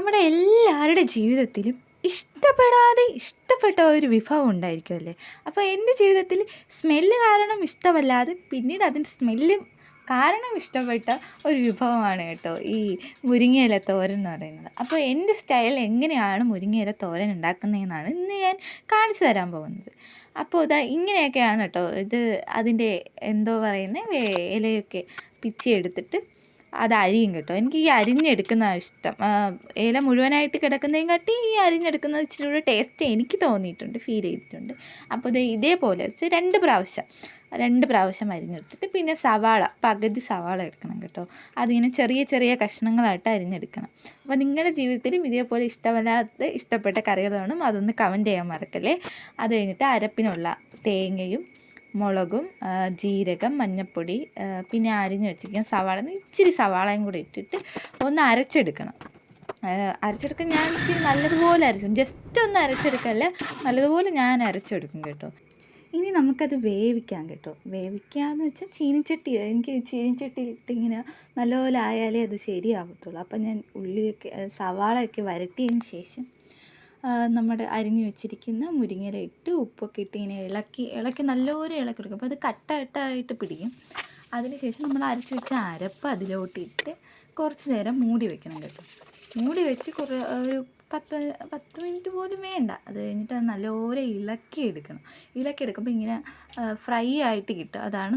നമ്മുടെ എല്ലാവരുടെ ജീവിതത്തിലും ഇഷ്ടപ്പെടാതെ ഇഷ്ടപ്പെട്ട ഒരു വിഭവം ഉണ്ടായിരിക്കുമല്ലേ. അപ്പോൾ എൻ്റെ ജീവിതത്തിൽ സ്മെല്ല് കാരണം ഇഷ്ടമല്ലാതെ പിന്നീട് അതിൻ്റെ സ്മെല്ല് കാരണം ഇഷ്ടപ്പെട്ട ഒരു വിഭവമാണ് കേട്ടോ ഈ മുരിങ്ങയില തോരൻ എന്ന് പറയുന്നത്. അപ്പോൾ എൻ്റെ സ്റ്റൈൽ എങ്ങനെയാണ് മുരിങ്ങയില തോരൻ ഉണ്ടാക്കുന്നതെന്നാണ് ഇന്ന് ഞാൻ കാണിച്ചു തരാൻ പോകുന്നത്. അപ്പോൾ ഇതാ ഇങ്ങനെയൊക്കെയാണ് കേട്ടോ ഇത്. അതിൻ്റെ എന്തോ പറയുന്നത് ഇലയൊക്കെ പിച്ചി എടുത്തിട്ട് അത് അരിയും കേട്ടോ. എനിക്ക് ഈ അരിഞ്ഞെടുക്കുന്നതാണ് ഇഷ്ടം. ഇല മുഴുവനായിട്ട് കിടക്കുന്നതും കാട്ടി ഈ അരിഞ്ഞെടുക്കുന്നത് ഇച്ചിരി കൂടെ ടേസ്റ്റ് എനിക്ക് തോന്നിയിട്ടുണ്ട്, ഫീൽ ചെയ്തിട്ടുണ്ട്. അപ്പോൾ ഇത് ഇതേപോലെ വെച്ച് രണ്ട് പ്രാവശ്യം അരിഞ്ഞെടുത്തിട്ട് പിന്നെ സവാള പകുതി സവാള എടുക്കണം കേട്ടോ. അതിങ്ങനെ ചെറിയ ചെറിയ കഷ്ണങ്ങളായിട്ട് അരിഞ്ഞെടുക്കണം. അപ്പോൾ നിങ്ങളുടെ ജീവിതത്തിലും ഇതേപോലെ ഇഷ്ടമല്ലാത്ത ഇഷ്ടപ്പെട്ട കറികൾ വേണം, അതൊന്ന് കമൻറ്റ് ചെയ്യാൻ മറക്കല്ലേ. അത് കഴിഞ്ഞിട്ട് അരപ്പിനുള്ള തേങ്ങയും മുളകും ജീരകം മഞ്ഞൾപ്പൊടി പിന്നെ അരിഞ്ഞ് വെച്ചിരിക്കുന്ന സവാള, ഇച്ചിരി സവാളയും കൂടി ഇട്ടിട്ട് ഒന്ന് അരച്ചെടുക്കണം. അരച്ചെടുക്കാൻ ഞാൻ ഇച്ചിരി നല്ലതുപോലെ അരച്ചു, ജസ്റ്റ് ഒന്ന് അരച്ചെടുക്കല്ല, നല്ലതുപോലെ ഞാൻ അരച്ചെടുക്കും കേട്ടോ. ഇനി നമുക്കത് വേവിക്കാം കേട്ടോ. വേവിക്കാമെന്ന് വെച്ചാൽ ചീനിച്ചട്ടി, എനിക്ക് ചീനിച്ചട്ടിയിലിട്ട് ഇങ്ങനെ നല്ലപോലെ ആയാലേ അത് ശരിയാവത്തുള്ളൂ. അപ്പം ഞാൻ ഉള്ളിയൊക്കെ സവാളയൊക്കെ വരട്ടിയതിന് ശേഷം നമ്മുടെ അരിഞ്ഞു വെച്ചിരിക്കുന്ന മുരിങ്ങയില ഇട്ട് ഉപ്പൊക്കെ ഇട്ട് ഇങ്ങനെ ഇളക്കി നല്ലപോലെ ഇളക്കി എടുക്കും. അപ്പോൾ അത് കട്ടായിട്ട് പിടിക്കും. അതിനുശേഷം നമ്മൾ അരച്ച് വെച്ച അരപ്പ് അതിലോട്ടിട്ട് കുറച്ച് നേരം മൂടി വെക്കണം കേട്ടോ. മൂടി വെച്ച് ഒരു 10 മിനിറ്റ് പോലും വേണ്ട. അത് കഴിഞ്ഞിട്ട് അത് നല്ലപോലെ ഇളക്കിയെടുക്കുമ്പോൾ ഇങ്ങനെ ഫ്രൈ ആയിട്ട് കിട്ടും. അതാണ്